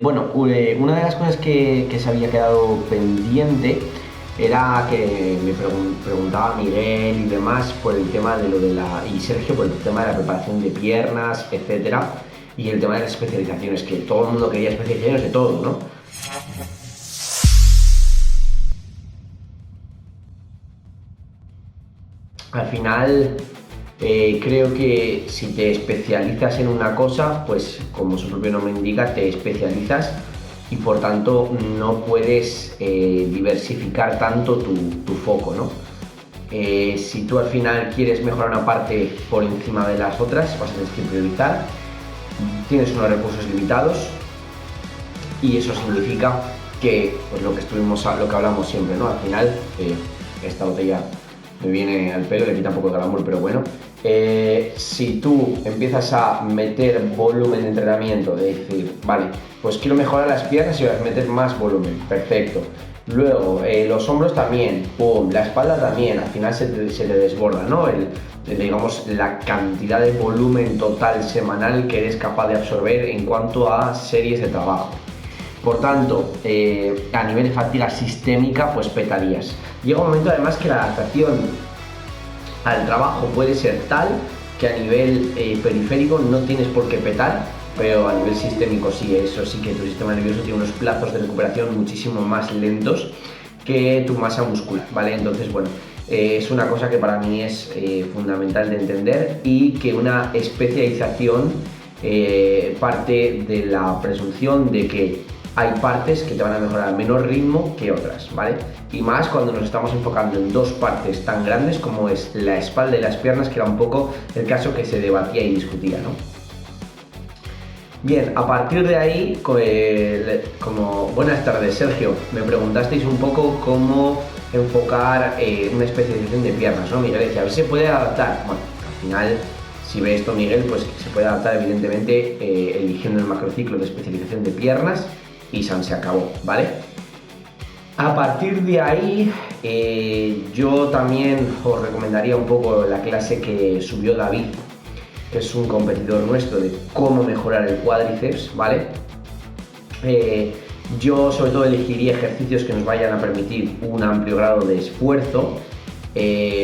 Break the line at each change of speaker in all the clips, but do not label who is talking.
Bueno, una de las cosas que se había quedado pendiente era que me preguntaba Miguel y demás por el tema de y Sergio por el tema de la preparación de piernas, etcétera, y el tema de las especializaciones, que todo el mundo quería especializaciones de todo, ¿no? Al final, creo que si te especializas en una cosa, pues como su propio nombre indica, te especializas y por tanto no puedes diversificar tanto tu foco, ¿no? Si tú al final quieres mejorar una parte por encima de las otras, vas a tener que priorizar. Tienes unos recursos limitados y eso significa que, pues lo que hablamos siempre, ¿no? Al final, esta botella me viene al pelo, le quita un poco de glamour, pero bueno. Si tú empiezas a meter volumen de entrenamiento, de decir, vale, pues quiero mejorar las piernas y vas a meter más volumen, perfecto. Luego, los hombros también, pum, la espalda también, al final se te desborda, ¿no? Digamos, la cantidad de volumen total semanal que eres capaz de absorber en cuanto a series de trabajo. Por tanto, a nivel de fatiga sistémica, pues petarías. Llega un momento además que la adaptación al trabajo puede ser tal que a nivel periférico no tienes por qué petar, pero a nivel sistémico sí, eso sí que tu sistema nervioso tiene unos plazos de recuperación muchísimo más lentos que tu masa muscular, ¿vale? Entonces, bueno, es una cosa que para mí es fundamental de entender y que una especialización parte de la presunción de que hay partes que te van a mejorar a menor ritmo que otras, ¿vale? Y más cuando nos estamos enfocando en dos partes tan grandes como es la espalda y las piernas, que era un poco el caso que se debatía y discutía, ¿no? Bien, a partir de ahí, como buenas tardes, Sergio, me preguntasteis un poco cómo enfocar una especialización de piernas, ¿no? Miguel decía, a ver si se puede adaptar. Bueno, al final, si ve esto Miguel, pues se puede adaptar evidentemente eligiendo el macrociclo de especialización de piernas y se acabó, ¿vale? A partir de ahí, yo también os recomendaría un poco la clase que subió David, que es un competidor nuestro, de cómo mejorar el cuádriceps, ¿vale? Yo sobre todo elegiría ejercicios que nos vayan a permitir un amplio grado de esfuerzo,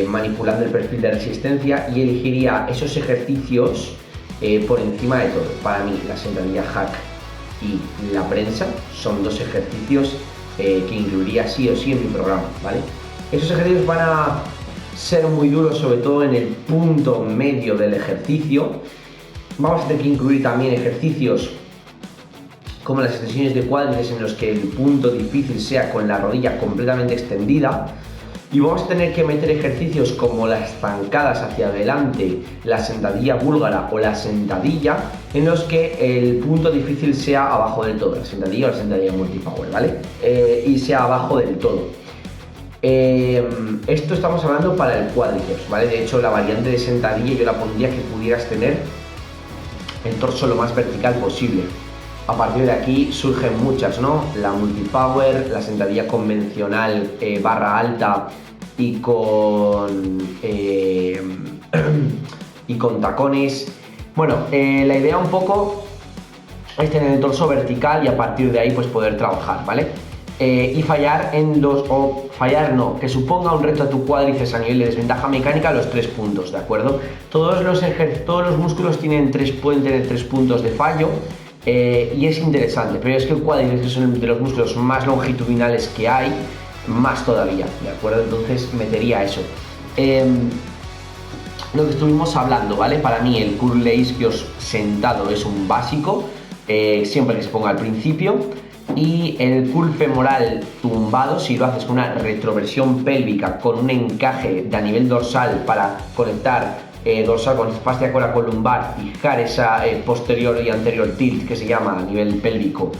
manipulando el perfil de resistencia, y elegiría esos ejercicios por encima de todo. Para mí, la sentadilla hack y la prensa son dos ejercicios que incluiría sí o sí en mi programa, ¿vale? Esos ejercicios van a ser muy duros, sobre todo en el punto medio del ejercicio. Vamos a tener que incluir también ejercicios como las extensiones de cuádriceps en los que el punto difícil sea con la rodilla completamente extendida. Y vamos a tener que meter ejercicios como las zancadas hacia adelante, la sentadilla búlgara o la sentadilla, en los que el punto difícil sea abajo del todo, la sentadilla o la sentadilla multipower, ¿vale? Y sea abajo del todo. Esto estamos hablando para el cuádriceps, ¿vale? De hecho, la variante de sentadilla yo la pondría que pudieras tener el torso lo más vertical posible. A partir de aquí surgen muchas, ¿no? La multipower, la sentadilla convencional barra alta y con tacones. Bueno, la idea un poco es tener el torso vertical y a partir de ahí pues poder trabajar, ¿vale? Y que suponga un reto a tu cuádriceps a nivel de desventaja mecánica los 3 puntos, ¿de acuerdo? Todos los músculos pueden tener 3 puntos de fallo. Y es interesante, pero es que el cuádriceps es uno de los músculos más longitudinales que hay, más todavía, ¿de acuerdo? Entonces metería eso. Lo que estuvimos hablando, ¿vale? Para mí el curl de isquios sentado es un básico, siempre que se ponga al principio, y el curl femoral tumbado, si lo haces con una retroversión pélvica, con un encaje a nivel dorsal para conectar dorsal con fascia coracolumbar y fijar esa posterior y anterior tilt que se llama a nivel pélvico,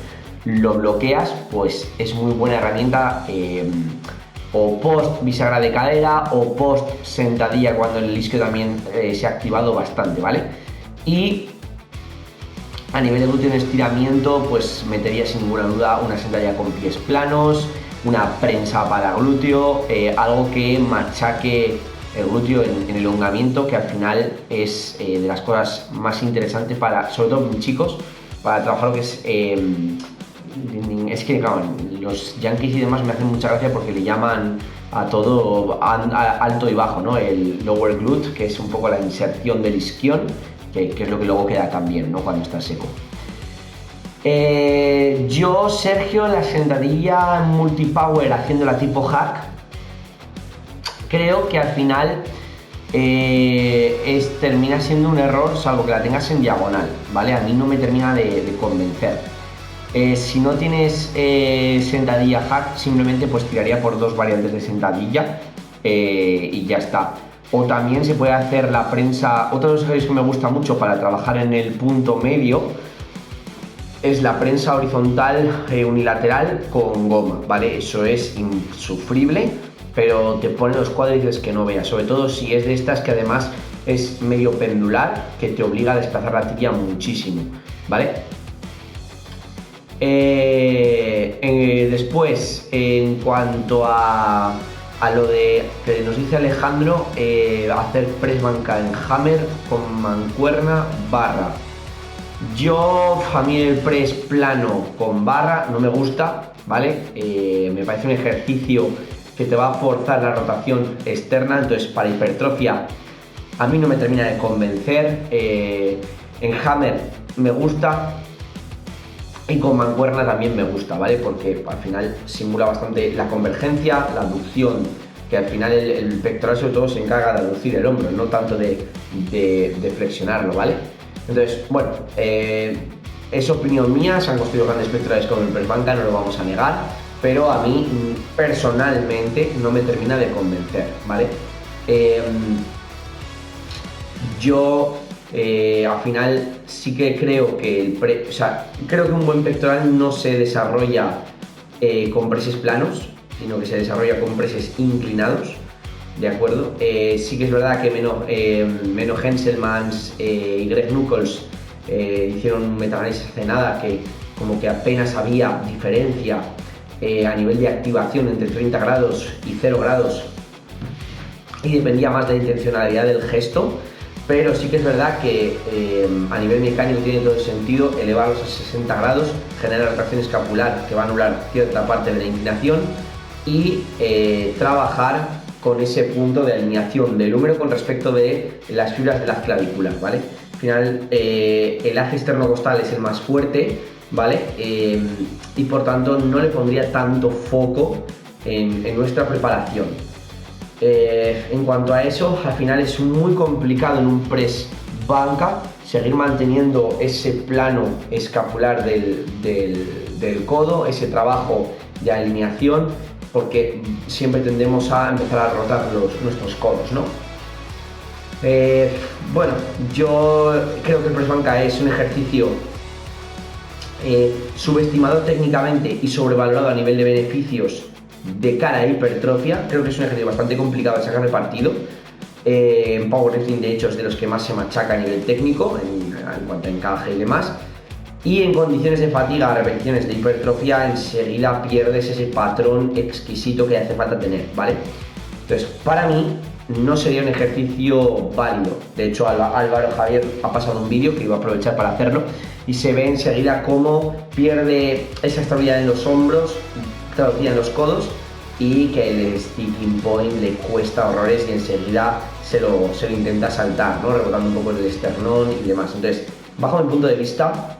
lo bloqueas, pues es muy buena herramienta o post bisagra de cadera o post sentadilla cuando el isquio también se ha activado bastante, ¿vale? Y a nivel de glúteo en estiramiento, pues metería sin ninguna duda una sentadilla con pies planos, una prensa para glúteo, algo que machaque el glúteo en elongamiento, que al final es de las cosas más interesantes para, sobre todo en chicos, para trabajar lo que es es que claro, los Yankees y demás me hacen mucha gracia porque le llaman a todo alto y bajo, ¿no? El lower glute, que es un poco la inserción del isquion, que es lo que luego queda tan bien, ¿no? Cuando está seco. Yo, Sergio, la sentadilla multipower haciéndola tipo hack, creo que al final termina siendo un error, salvo que la tengas en diagonal, ¿vale? A mí no me termina de convencer. Si no tienes sentadilla hack, simplemente pues tiraría por 2 variantes de sentadilla y ya está. O también se puede hacer la prensa. Otro de los ejercicios que me gusta mucho para trabajar en el punto medio es la prensa horizontal unilateral con goma, ¿vale? Eso es insufrible, pero te pone los cuádriceps que no veas, sobre todo si es de estas que además es medio pendular, que te obliga a desplazar la tibia muchísimo, ¿vale? Después, en cuanto a lo de que nos dice Alejandro, hacer press banca en hammer con mancuerna barra. A mí el press plano con barra no me gusta, ¿vale? Me parece un ejercicio que te va a forzar la rotación externa, entonces para hipertrofia a mí no me termina de convencer. En hammer me gusta y con mancuerna también me gusta, ¿vale? Porque al final simula bastante la convergencia, la abducción, que al final el pectoral sobre todo se encarga de aducir el hombro, no tanto de flexionarlo, ¿vale? Entonces, bueno, es opinión mía, se han construido grandes pectorales con el press banca, no lo vamos a negar, pero a mí personalmente no me termina de convencer, ¿vale? Yo al final sí que creo que creo que un buen pectoral no se desarrolla con presses planos, sino que se desarrolla con presses inclinados, ¿de acuerdo? Sí que es verdad que Menno Henselmans y Greg Nuckols hicieron un metaanálisis hace nada que como que apenas había diferencia a nivel de activación entre 30 grados y 0 grados y dependía más de la intencionalidad del gesto, pero sí que es verdad que a nivel mecánico tiene todo el sentido elevarlos a 60 grados, genera retracción escapular que va a anular cierta parte de la inclinación y trabajar con ese punto de alineación del húmero con respecto de las fibras de las clavículas, ¿vale? Al final el eje externo-costal es el más fuerte, ¿vale? Y por tanto no le pondría tanto foco en nuestra preparación. En cuanto a eso, al final es muy complicado en un press banca seguir manteniendo ese plano escapular del codo, ese trabajo de alineación, porque siempre tendemos a empezar a rotar nuestros codos, ¿no? Bueno, yo creo que el press banca es un ejercicio subestimado técnicamente y sobrevalorado a nivel de beneficios de cara a hipertrofia. Creo que es un ejercicio bastante complicado de sacarle partido. En powerlifting, de hecho, es de los que más se machaca a nivel técnico en cuanto a encaje y demás. Y en condiciones de fatiga, repeticiones de hipertrofia, enseguida pierdes ese patrón exquisito que hace falta tener, ¿vale? Entonces, para mí, no sería un ejercicio válido. De hecho, Álvaro Javier ha pasado un vídeo que iba a aprovechar para hacerlo y se ve enseguida cómo pierde esa estabilidad en los hombros, traducida en los codos, y que el sticking point le cuesta horrores y enseguida se lo intenta saltar, ¿no? Rebotando un poco en el esternón y demás. Entonces, bajo mi punto de vista,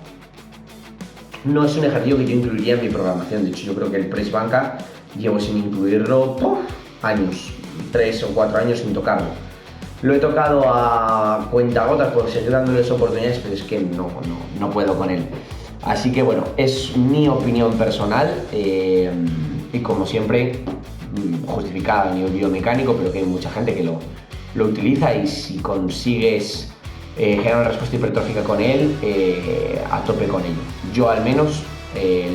no es un ejercicio que yo incluiría en mi programación. De hecho, yo creo que el press banca llevo sin incluirlo años, 3 o 4 años sin tocarlo. Lo he tocado a cuentagotas por seguir dándoles oportunidades, pero es que no puedo con él. Así que bueno, es mi opinión personal y como siempre justificada a nivel biomecánico, pero que hay mucha gente que lo utiliza y si consigues generar una respuesta hipertrófica con él, a tope con ello. Yo al menos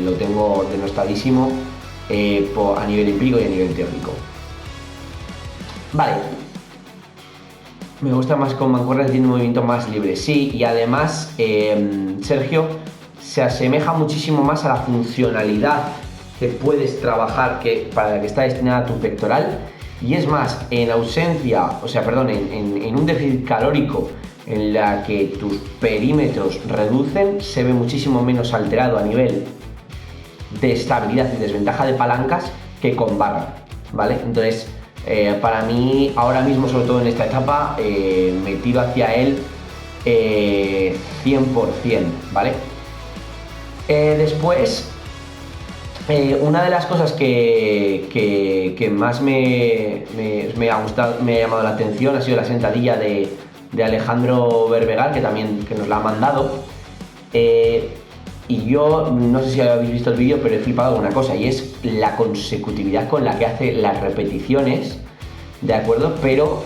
lo tengo denostadísimo a nivel empírico y a nivel teórico. Vale, me gusta más con mancuernas, tiene un movimiento más libre, sí, y además Sergio, se asemeja muchísimo más a la funcionalidad que puedes trabajar para la que está destinada tu pectoral, y es más, en un déficit calórico en la que tus perímetros reducen, se ve muchísimo menos alterado a nivel de estabilidad y desventaja de palancas que con barra, ¿vale? Entonces, para mí, ahora mismo, sobre todo en esta etapa, me tiro hacia él 100%, ¿vale? Después, una de las cosas que más me ha gustado, me ha llamado la atención, ha sido la sentadilla de Alejandro Berbegal, que nos la ha mandado. Y yo no sé si habéis visto el vídeo, pero he flipado con una cosa, y es la consecutividad con la que hace las repeticiones, ¿de acuerdo? Pero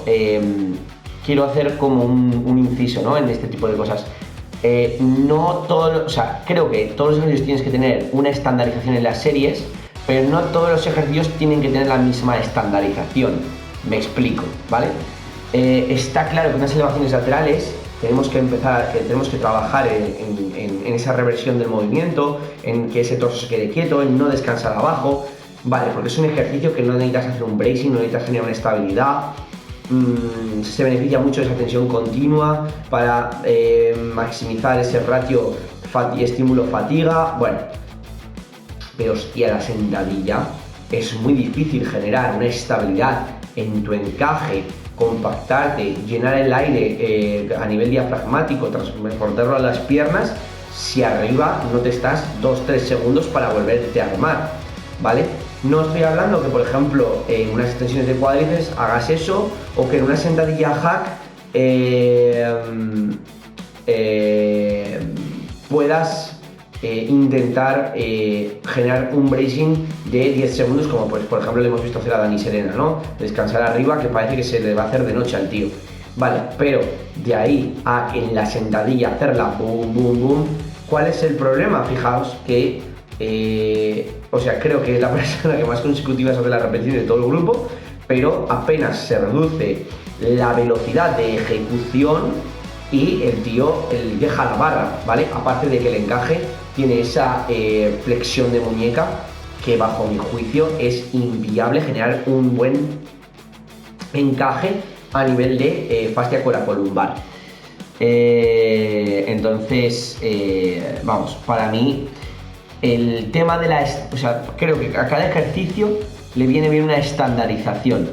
quiero hacer como un inciso, ¿no?, en este tipo de cosas. No todo, o sea, creo que todos los ejercicios tienes que tener una estandarización en las series, pero no todos los ejercicios tienen que tener la misma estandarización. Me explico, ¿vale? Está claro que unas elevaciones laterales tenemos que trabajar en esa reversión del movimiento, en que ese torso se quede quieto, en no descansar abajo, ¿vale? Porque es un ejercicio que no necesitas hacer un bracing, no necesitas generar una estabilidad. Se beneficia mucho de esa tensión continua para maximizar ese ratio estímulo-fatiga. Bueno, pero hostia, la sentadilla es muy difícil generar una estabilidad en tu encaje, compactarte, llenar el aire a nivel diafragmático, transportarlo a las piernas, si arriba no te estás 2-3 segundos para volverte a armar, ¿vale? No estoy hablando que, por ejemplo, en unas extensiones de cuádriceps hagas eso, o que en una sentadilla hack puedas intentar generar un bracing de 10 segundos, como pues, por ejemplo le hemos visto hacer a Dani Serena, ¿no? Descansar arriba, que parece que se le va a hacer de noche al tío. Vale, pero de ahí a en la sentadilla hacerla boom, boom, boom, ¿cuál es el problema? Fijaos que o sea, creo que es la persona que más consecutivas hace la repetición de todo el grupo, pero apenas se reduce la velocidad de ejecución y el tío deja la barra, ¿vale? Aparte de que el encaje tiene esa flexión de muñeca que, bajo mi juicio, es inviable generar un buen encaje a nivel de fascia coracolumbar. Entonces, vamos, para mí el tema de o sea, creo que a cada ejercicio le viene bien una estandarización.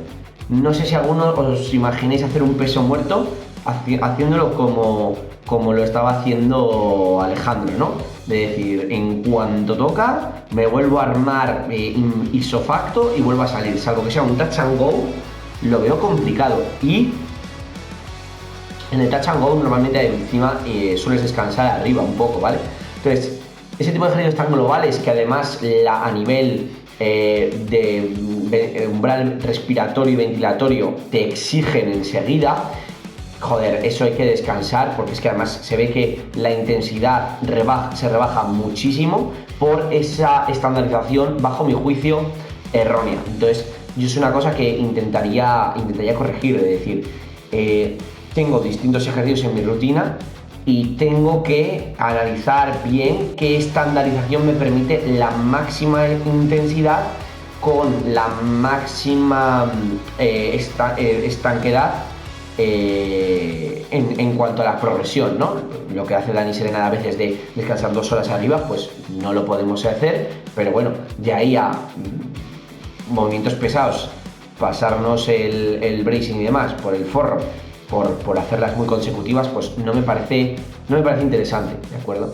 No sé si alguno os imagináis hacer un peso muerto haciéndolo como lo estaba haciendo Alejandro, ¿no? De decir, en cuanto toca, me vuelvo a armar isofacto y vuelvo a salir. Salvo que sea un touch and go, lo veo complicado. Y en el touch and go normalmente encima sueles descansar arriba un poco, ¿vale? Entonces, ese tipo de ejercicios tan globales que además a nivel de umbral respiratorio y ventilatorio te exigen enseguida, joder, eso hay que descansar, porque es que además se ve que la intensidad se rebaja muchísimo por esa estandarización, bajo mi juicio, errónea. Entonces, yo es una cosa que intentaría corregir, es decir, tengo distintos ejercicios en mi rutina y tengo que analizar bien qué estandarización me permite la máxima intensidad con la máxima estanquedad en cuanto a la progresión, ¿no? Lo que hace Dani Serena a veces de descansar 2 horas arriba, pues no lo podemos hacer, pero bueno, de ahí a movimientos pesados, pasarnos el bracing y demás por el forro, por hacerlas muy consecutivas, pues no me parece interesante, ¿de acuerdo?